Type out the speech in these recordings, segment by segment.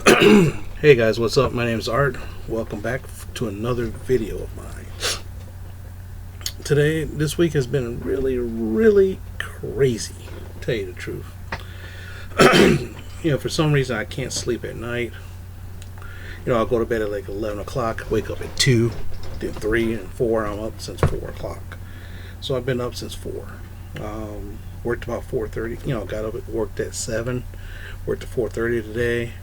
Hey guys, what's up? My name is Art. Welcome back to another video of mine. This week has been really crazy, to tell you the truth. For some reason I can't sleep at night. I'll go to bed at like 11 o'clock, wake up at 2, then 3 and 4. I'm up since 4 o'clock. So I've been up since 4. Worked about 4:30. Got up, worked at 7. Worked at 4:30 today.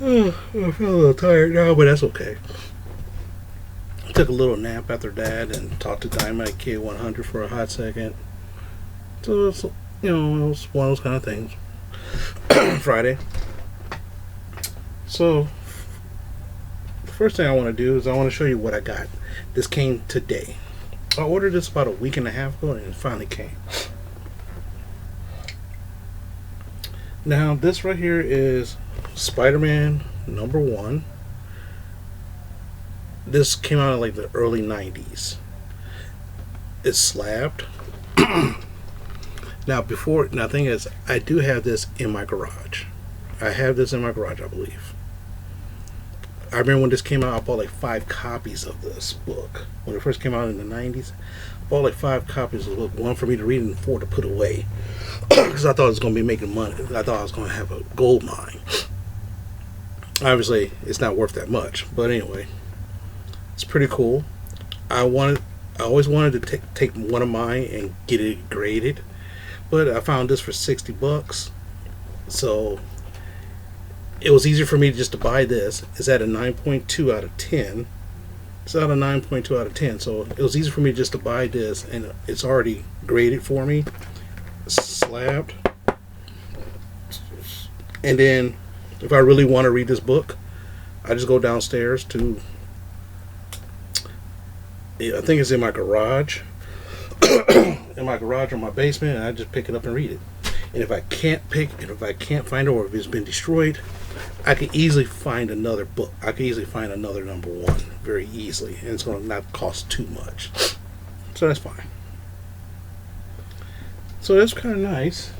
I feel a little tired now, but that's okay. I took a little nap after that and talked to Dynamite Kid 100 for a hot second. So it's, it was one of those kind of things. Friday. So the first thing I want to do is I want to show you what I got. This came today. I ordered this about a week and a half ago and it finally came. Now this right here is Spider-Man #1. This came out in like the early 90s. It's slabbed. Now the thing is, I do have this in my garage. I have this in my garage, I believe. I remember when this came out, I bought like 5 copies of this book. When it first came out in the 90s, I bought like 5 copies of the book. 1 for me to read and 4 to put away. Because I thought I was going to be making money. I thought I was going to have a gold mine. Obviously, it's not worth that much. But anyway, it's pretty cool. I always wanted to take one of mine and get it graded. But I found this for $60. So it was easier for me just to buy this. It's at a 9.2 out of 10. It's at a 9.2 out of 10. So it was easy for me just to buy this, and it's already graded for me, slabbed. And then if I really want to read this book, I just go downstairs to, I think it's in my garage, in my garage or my basement, and I just pick it up and read it. And if I can't find it, or if it's been destroyed, I can easily find another book. I can easily find another #1 very easily, and it's going to not cost too much. So that's fine. So that's kind of nice.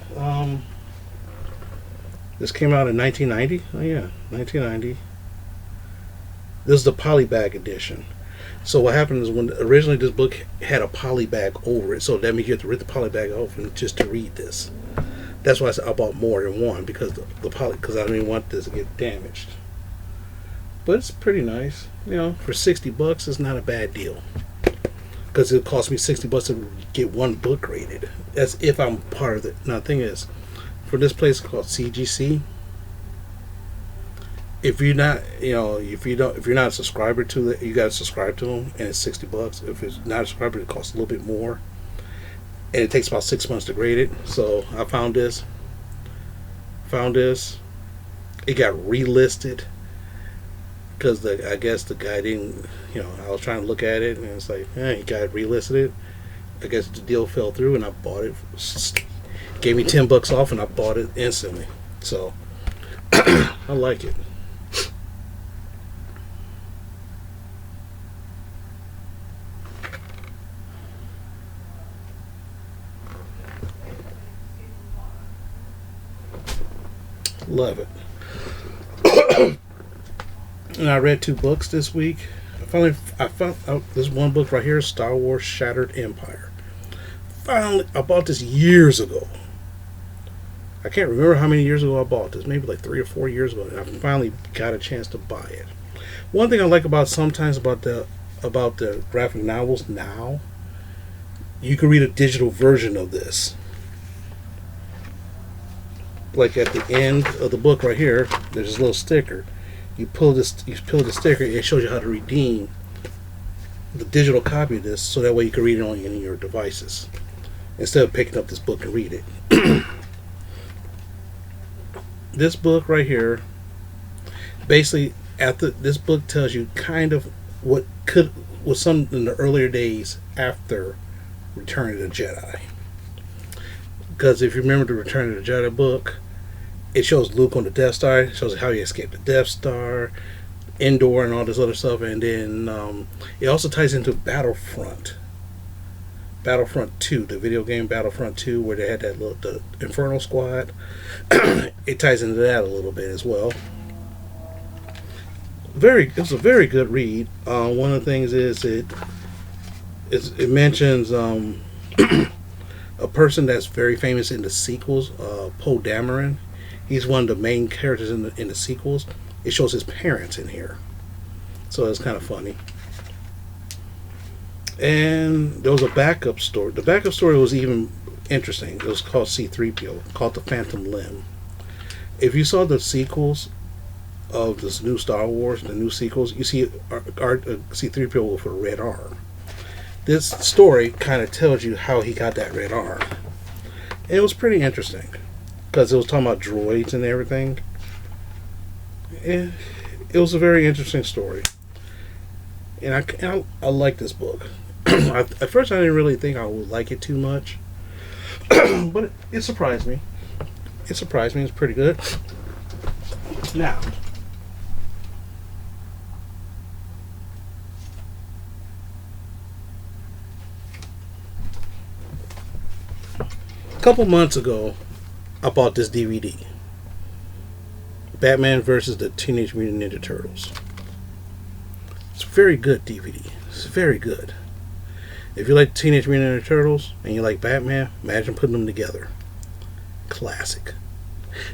This came out in 1990. Oh yeah, 1990. This is the polybag edition. So what happened is, when originally this book had a polybag over it, so that means you have to rip the polybag off and just to read this. That's why I bought more than one, because because I didn't want this to get damaged. But it's pretty nice. For $60, it's not a bad deal. Because it cost me $60 to get one book graded. As if I'm part of it. Now the thing is, for this place called CGC, if you're not a subscriber to it, you gotta subscribe to them, and it's $60. If it's not a subscriber, it costs a little bit more, and it takes about 6 months to grade it. So I found this. It got relisted because I guess the guy didn't. I was trying to look at it, and it's like, he got relisted. I guess the deal fell through, and I bought it. Gave me $10 off, and I bought it instantly. So I like it. Love it. And I read 2 books this week. I found out this one book right here, Star Wars Shattered Empire. Finally, I bought this years ago. I can't remember how many years ago I bought this. Maybe like 3 or 4 years ago. And I finally got a chance to buy it. One thing I like sometimes about the graphic novels now, you can read a digital version of this. Like at the end of the book right here, there's this little sticker. You peel the sticker, it shows you how to redeem the digital copy of this, so that way you can read it on any of your devices instead of picking up this book and read it. This book right here, basically, this book tells you kind of what was some in the earlier days after Return of the Jedi. Because if you remember the Return of the Jedi book, it shows Luke on the Death Star. It shows how he escaped the Death Star, Endor, and all this other stuff. And then it also ties into Battlefront. Battlefront 2, the video game Battlefront 2, where they had that little the Inferno Squad. It ties into that a little bit as well. It was a very good read. One of the things is it mentions a person that's very famous in the sequels, Poe Dameron. He's one of the main characters in the sequels. It shows his parents in here, so it's kind of funny. And there was a backup story. The backup story was even interesting. It was called C-3PO, called The Phantom Limb. If you saw the sequels of this new Star Wars, the new sequels, you see C-3PO with a red arm. This story kind of tells you how he got that red arm. And it was pretty interesting because it was talking about droids and everything. And it was a very interesting story. And I like this book. At first, I didn't really think I would like it too much, but it surprised me. It surprised me. It's pretty good. Now, a couple months ago, I bought this DVD, Batman versus the Teenage Mutant Ninja Turtles. It's a very good DVD. It's very good. If you like Teenage Mutant Ninja Turtles and you like Batman, imagine putting them together. Classic.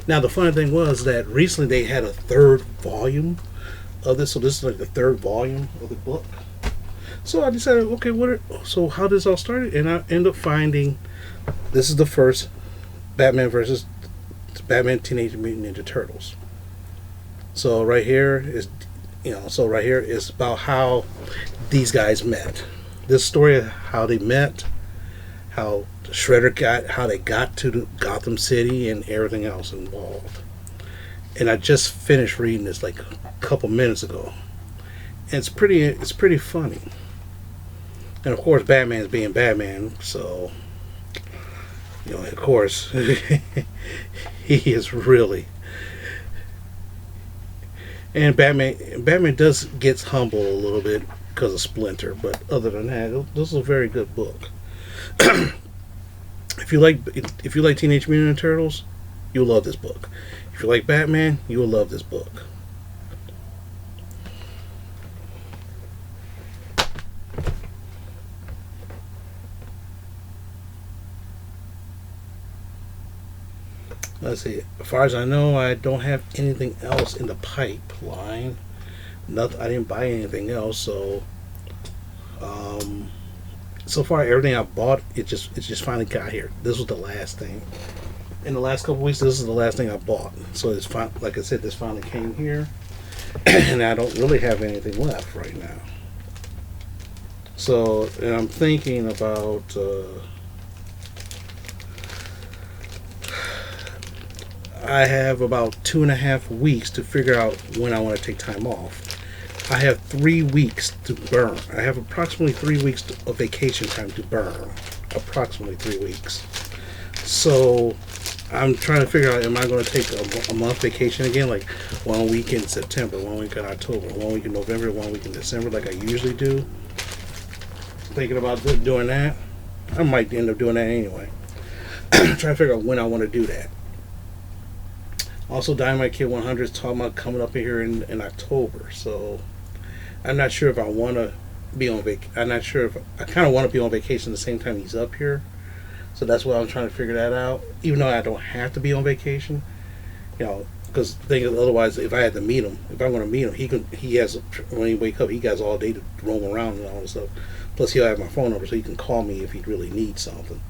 Now, the funny thing was that recently they had a third volume of this, so this is like the third volume of the book. So I decided, okay, so how this all started, and I ended up finding this is the first Batman versus Batman Teenage Mutant Ninja Turtles. So right here is about how these guys met. This story of how they met, how how they got to the Gotham City, and everything else involved. And I just finished reading this like a couple minutes ago. And it's pretty funny. And of course, Batman's being Batman, so of course, he is really. And Batman gets humble a little bit because of Splinter, but other than that, this is a very good book. If you like Teenage Mutant Ninja Turtles, you'll love this book. If you like Batman, you will love this book. Let's see. As far as I know, I don't have anything else in the pipeline. Nothing. I didn't buy anything else, so so far everything I bought, it just finally got here. This was the last thing. In the last couple weeks, this is the last thing I bought. So it's fine. Like I said, this finally came here, and I don't really have anything left right now. So, and I'm thinking about. I have about 2.5 weeks to figure out when I want to take time off. I have 3 weeks to burn. I have approximately 3 weeks of vacation time to burn. Approximately 3 weeks. So I'm trying to figure out, am I going to take a month vacation again? Like 1 week in September, 1 week in October, 1 week in November, 1 week in December, like I usually do. Thinking about doing that. I might end up doing that anyway. Trying to figure out when I want to do that. Also, Dynamite Kid 100 is talking about coming up here in October, so I'm not sure if I want to be on I'm not sure if I kind of want to be on vacation the same time he's up here, so that's why I'm trying to figure that out. Even though I don't have to be on vacation, because the thing is, otherwise, if I had to meet him, if I want to meet him, he has when he wake up, he has all day to roam around and all this stuff. Plus, he'll have my phone number, so he can call me if he really needs something.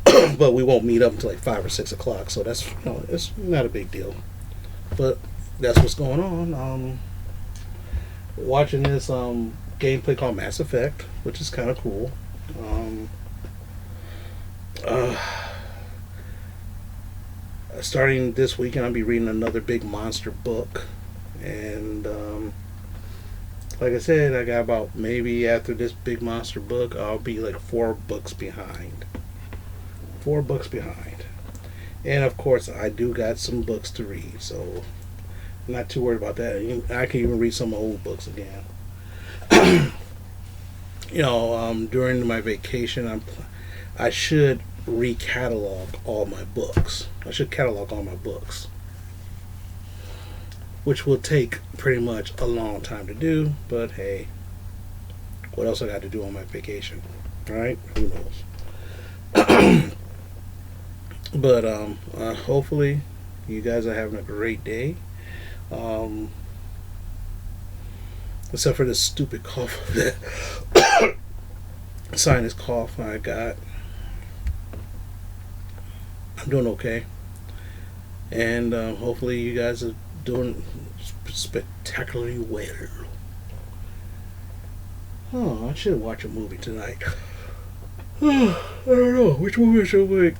But we won't meet up until like 5 or 6 o'clock, so that's it's not a big deal. But that's what's going on. Watching this gameplay called Mass Effect, which is kind of cool. Starting this weekend, I'll be reading another big monster book, and like I said, I got about maybe after this big monster book, I'll be like 4 books behind. 4 books behind. And of course, I do got some books to read, so I'm not too worried about that. I can even read some old books again. During my vacation, I should recatalog all my books. I should catalog all my books, which will take pretty much a long time to do. But hey, what else I got to do on my vacation, right? Who knows? But hopefully, you guys are having a great day. Um, Except for this stupid cough, sinus cough I got. I'm doing okay, and hopefully you guys are doing spectacularly well. Oh, I should watch a movie tonight. I don't know which movie should we,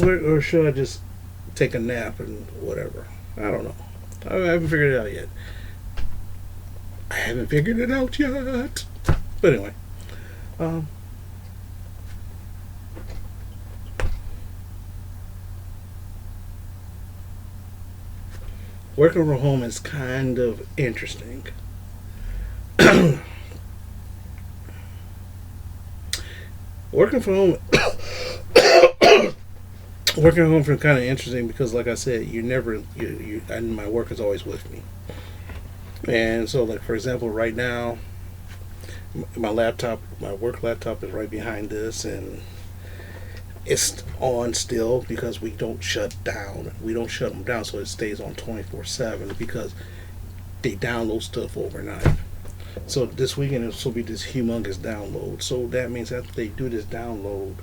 or should I just take a nap and whatever? I don't know. I haven't figured it out yet. I haven't figured it out yet. But anyway, um, working from home is kind of interesting. Working from home, working from home is kind of interesting because, like I said, you never, and my work is always with me. And so, like for example, right now, my laptop, my work laptop, is right behind this, and it's on still because we don't shut down. We don't shut them down, so it stays on 24/7 because they download stuff overnight. So this weekend this will be this humongous download. So that means that they do this download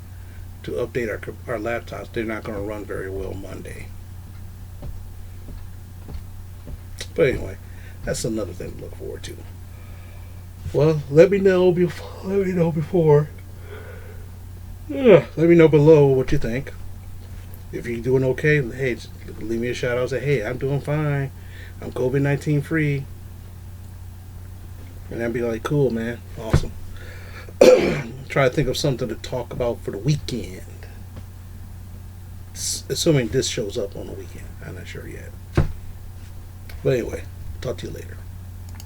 to update our laptops. They're not going to run very well Monday. But anyway, that's another thing to look forward to. Well, let me know before. Let me know before. Let me know below what you think. If you're doing okay, hey, just leave me a shout out. Say, hey, I'm doing fine. I'm COVID-19 free. And I'd be like, cool, man. Awesome. Try to think of something to talk about for the weekend. Assuming this shows up on the weekend. I'm not sure yet. But anyway, talk to you later.